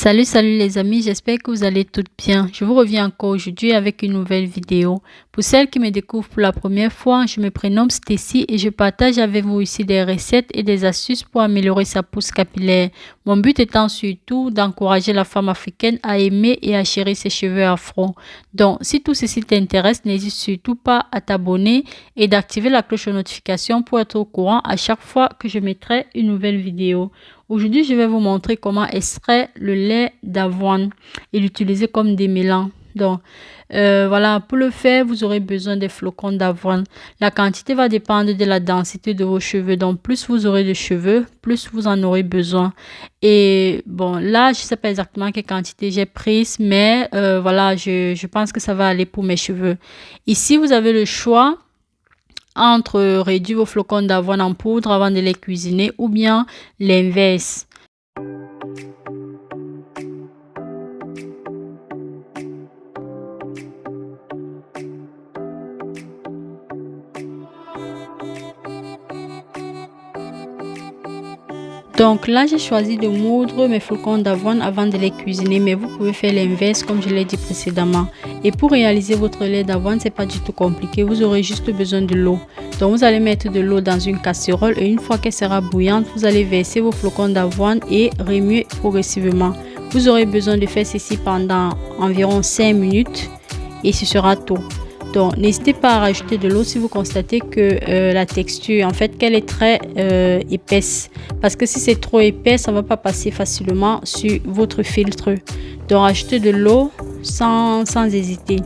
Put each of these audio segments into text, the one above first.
Salut les amis, j'espère que vous allez toutes bien. Je vous reviens encore aujourd'hui avec une nouvelle vidéo. Pour celles qui me découvrent pour la première fois, je me prénomme Stacy et je partage avec vous ici des recettes et des astuces pour améliorer sa pousse capillaire. Mon but étant surtout d'encourager la femme africaine à aimer et à chérir ses cheveux afro. Donc, si tout ceci t'intéresse, n'hésite surtout pas à t'abonner et d'activer la cloche de notification pour être au courant à chaque fois que je mettrai une nouvelle vidéo. Aujourd'hui, je vais vous montrer comment extraire le lait d'avoine et l'utiliser comme démêlant. Donc, voilà, pour le faire, vous aurez besoin des flocons d'avoine. La quantité va dépendre de la densité de vos cheveux. Donc, plus vous aurez de cheveux, plus vous en aurez besoin. Et bon, là, je ne sais pas exactement quelle quantité j'ai prise, mais voilà, je pense que ça va aller pour mes cheveux. Ici, vous avez le choix entre réduire vos flocons d'avoine en poudre avant de les cuisiner ou bien l'inverse. Donc là, j'ai choisi de moudre mes flocons d'avoine avant de les cuisiner, mais vous pouvez faire l'inverse comme je l'ai dit précédemment. Et pour réaliser votre lait d'avoine, c'est pas du tout compliqué. Vous aurez juste besoin de l'eau. Donc vous allez mettre de l'eau dans une casserole et une fois qu'elle sera bouillante, vous allez verser vos flocons d'avoine et remuer progressivement. Vous aurez besoin de faire ceci pendant environ 5 minutes et ce sera tout. Donc, n'hésitez pas à rajouter de l'eau si vous constatez que la texture, en fait, qu'elle est très épaisse. Parce que si c'est trop épais, ça ne va pas passer facilement sur votre filtre. Donc, rajoutez de l'eau sans hésiter.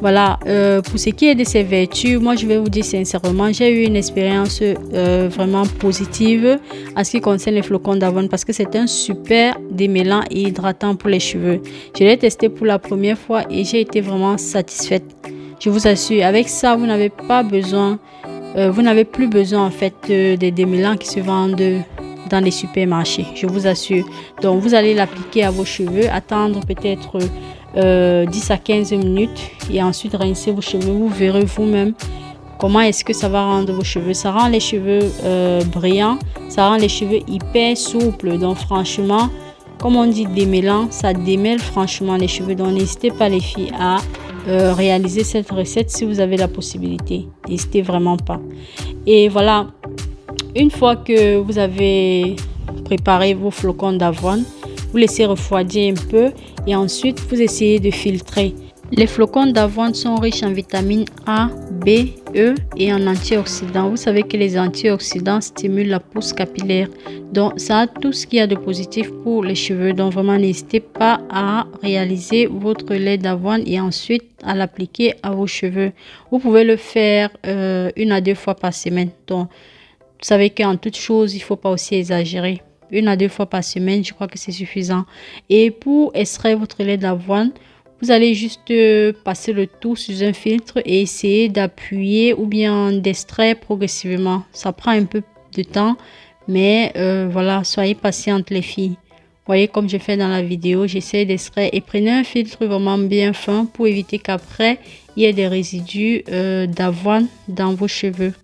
Voilà, pour ce qui est de ses vertus, moi je vais vous dire sincèrement, j'ai eu une expérience vraiment positive en ce qui concerne les flocons d'avoine parce que c'est un super démêlant et hydratant pour les cheveux. Je l'ai testé pour la première fois et j'ai été vraiment satisfaite. Je vous assure, avec ça, vous n'avez pas besoin, vous n'avez plus besoin en fait des démêlants qui se vendent dans les supermarchés. Je vous assure. Donc, vous allez l'appliquer à vos cheveux, attendre peut-être 10 à 15 minutes et ensuite rincer vos cheveux. Vous verrez vous-même comment est-ce que ça va rendre vos cheveux. Ça rend les cheveux brillants, ça rend les cheveux hyper souples. Donc, franchement, comme on dit démêlant, ça démêle franchement les cheveux. Donc, n'hésitez pas les filles à réaliser cette recette si vous avez la possibilité. N'hésitez vraiment pas. Et voilà, une fois que vous avez préparé vos flocons d'avoine, vous laissez refroidir un peu et ensuite vous essayez de filtrer. Les flocons d'avoine sont riches en vitamines A, B, E et en antioxydants. Vous savez que les antioxydants stimulent la pousse capillaire. Donc, ça a tout ce qu'il y a de positif pour les cheveux. Donc, vraiment, n'hésitez pas à réaliser votre lait d'avoine et ensuite à l'appliquer à vos cheveux. Vous pouvez le faire 1 à 2 fois par semaine. Donc, vous savez qu'en toute chose, il ne faut pas aussi exagérer. 1 à 2 fois par semaine, je crois que c'est suffisant. Et pour extraire votre lait d'avoine, vous allez juste passer le tout sur un filtre et essayer d'appuyer ou bien d'extraire progressivement. Ça prend un peu de temps, mais voilà, soyez patientes les filles. Voyez comme je fais dans la vidéo, j'essaie d'extraire et prenez un filtre vraiment bien fin pour éviter qu'après, il y ait des résidus d'avoine dans vos cheveux.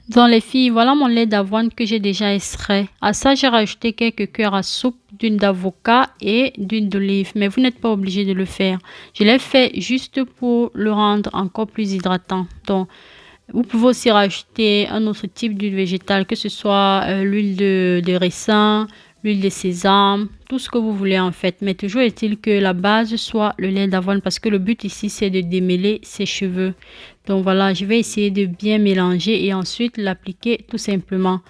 Dans les filles, voilà mon lait d'avoine que j'ai déjà extrait. À ça, j'ai rajouté quelques cuillères à soupe d'huile d'avocat et d'huile d'olive, mais vous n'êtes pas obligé de le faire. Je l'ai fait juste pour le rendre encore plus hydratant. Donc, vous pouvez aussi rajouter un autre type d'huile végétale, que ce soit l'huile de raisin, l'huile de sésame, tout ce que vous voulez en fait. Mais toujours est-il que la base soit le lait d'avoine parce que le but ici, c'est de démêler ses cheveux. Donc voilà, je vais essayer de bien mélanger et ensuite l'appliquer tout simplement.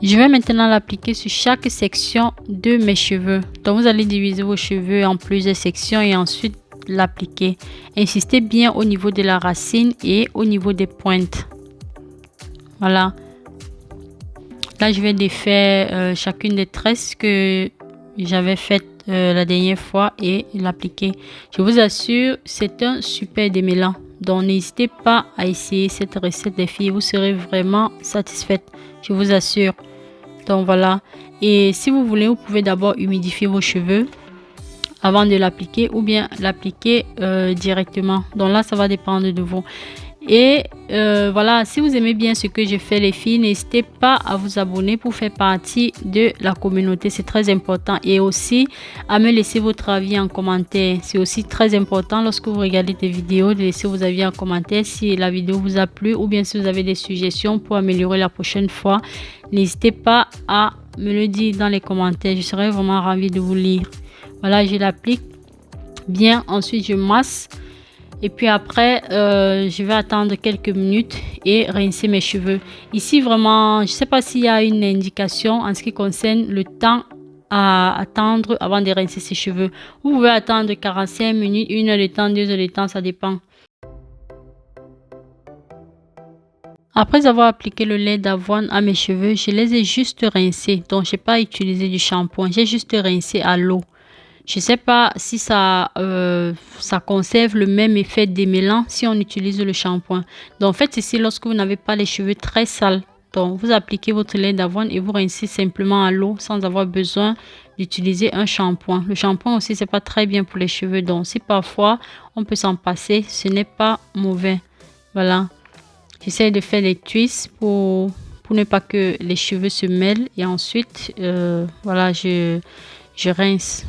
Je vais maintenant l'appliquer sur chaque section de mes cheveux. Donc vous allez diviser vos cheveux en plusieurs sections et ensuite l'appliquer. Insistez bien au niveau de la racine et au niveau des pointes. Voilà. Là, je vais défaire chacune des tresses que j'avais faites la dernière fois et l'appliquer. Je vous assure, c'est un super démêlant. Donc, n'hésitez pas à essayer cette recette, les filles. Vous serez vraiment satisfaites. Je vous assure. Donc, voilà. Et si vous voulez, vous pouvez d'abord humidifier vos cheveux avant de l'appliquer ou bien l'appliquer directement. Donc là, ça va dépendre de vous. Et voilà, si vous aimez bien ce que je fais les filles, n'hésitez pas à vous abonner pour faire partie de la communauté, c'est très important. Et aussi à me laisser votre avis en commentaire, c'est aussi très important lorsque vous regardez des vidéos de laisser vos avis en commentaire si la vidéo vous a plu ou bien si vous avez des suggestions pour améliorer la prochaine fois. N'hésitez pas à me le dire dans les commentaires, je serai vraiment ravie de vous lire. Voilà, je l'applique bien, ensuite je masse. Et puis après, je vais attendre quelques minutes et rincer mes cheveux. Ici, vraiment, je ne sais pas s'il y a une indication en ce qui concerne le temps à attendre avant de rincer ses cheveux. Vous pouvez attendre 45 minutes, 1 heure de temps, 2 heures de temps, ça dépend. Après avoir appliqué le lait d'avoine à mes cheveux, je les ai juste rincés. Donc, je n'ai pas utilisé du shampoing. J'ai juste rincé à l'eau. Je ne sais pas si ça conserve le même effet démêlant si on utilise le shampoing. Donc, en fait, ici, lorsque vous n'avez pas les cheveux très sales, donc vous appliquez votre lait d'avoine et vous rincez simplement à l'eau sans avoir besoin d'utiliser un shampoing. Le shampoing aussi, c'est pas très bien pour les cheveux. Donc, si parfois on peut s'en passer, ce n'est pas mauvais. Voilà. J'essaie de faire les twists pour ne pas que les cheveux se mêlent. Et ensuite, voilà, je rince.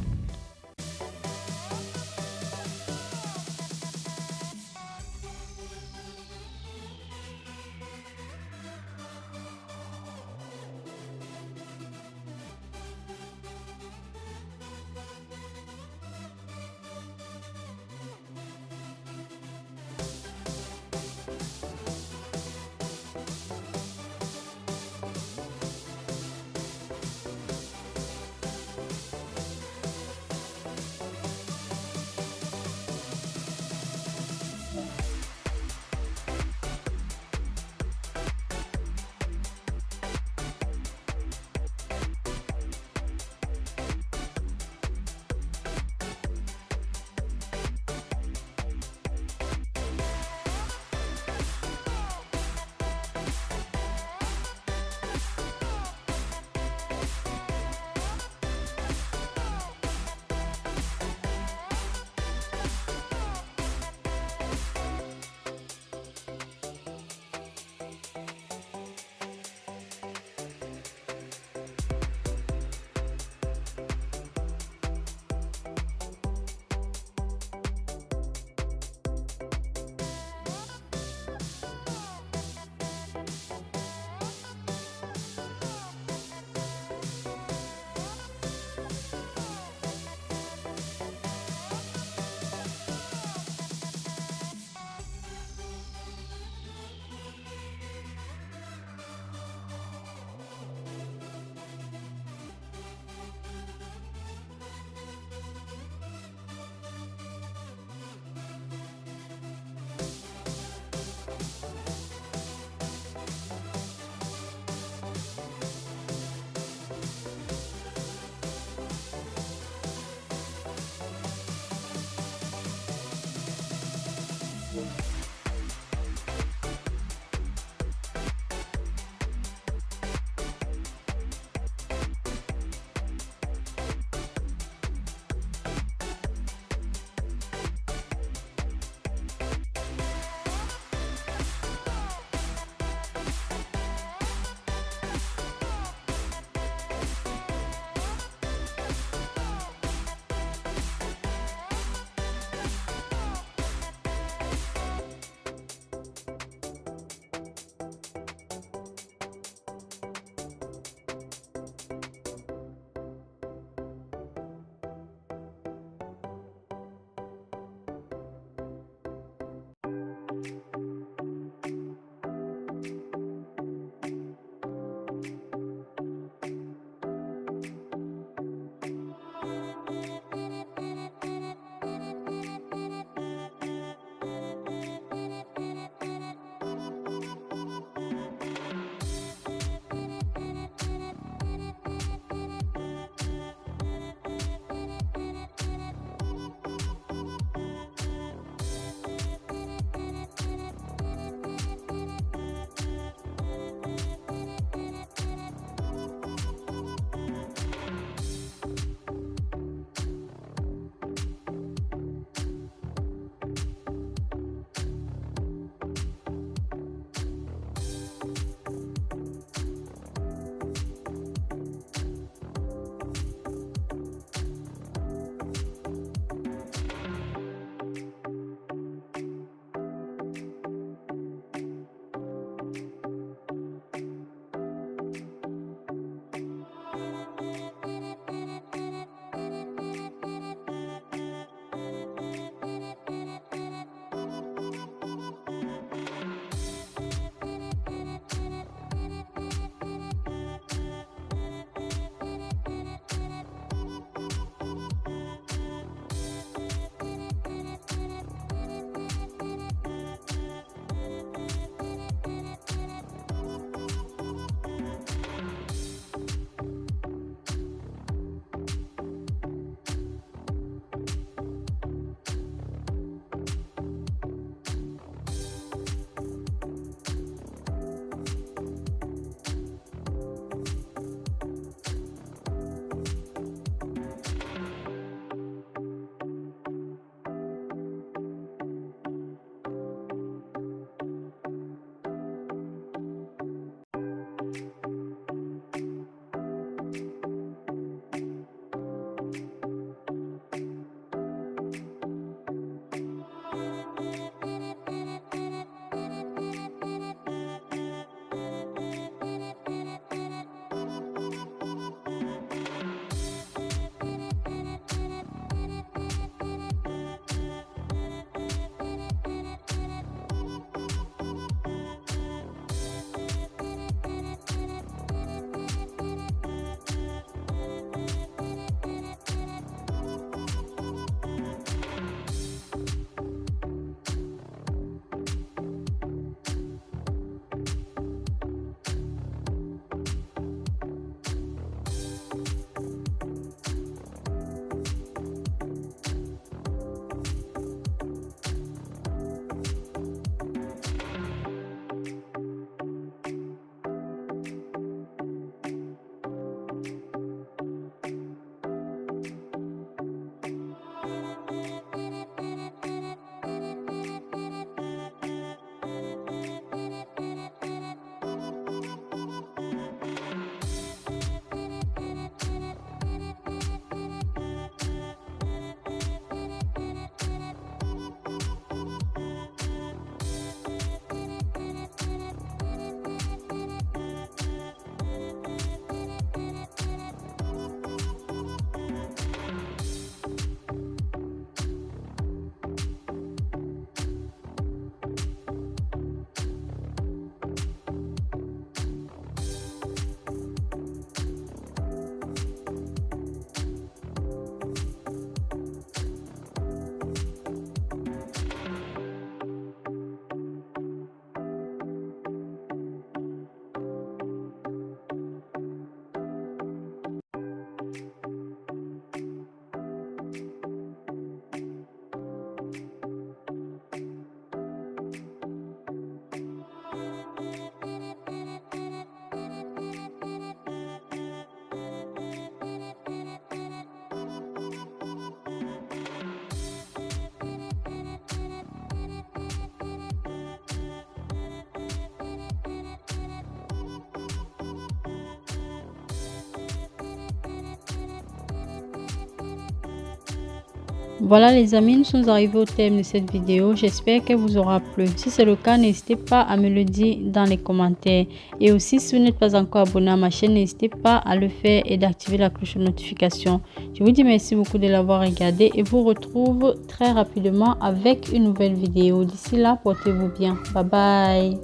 Voilà les amis, nous sommes arrivés au terme de cette vidéo. J'espère qu'elle vous aura plu. Si c'est le cas, n'hésitez pas à me le dire dans les commentaires. Et aussi, si vous n'êtes pas encore abonné à ma chaîne, n'hésitez pas à le faire et d'activer la cloche de notification. Je vous dis merci beaucoup de l'avoir regardé et vous retrouve très rapidement avec une nouvelle vidéo. D'ici là, portez-vous bien. Bye bye.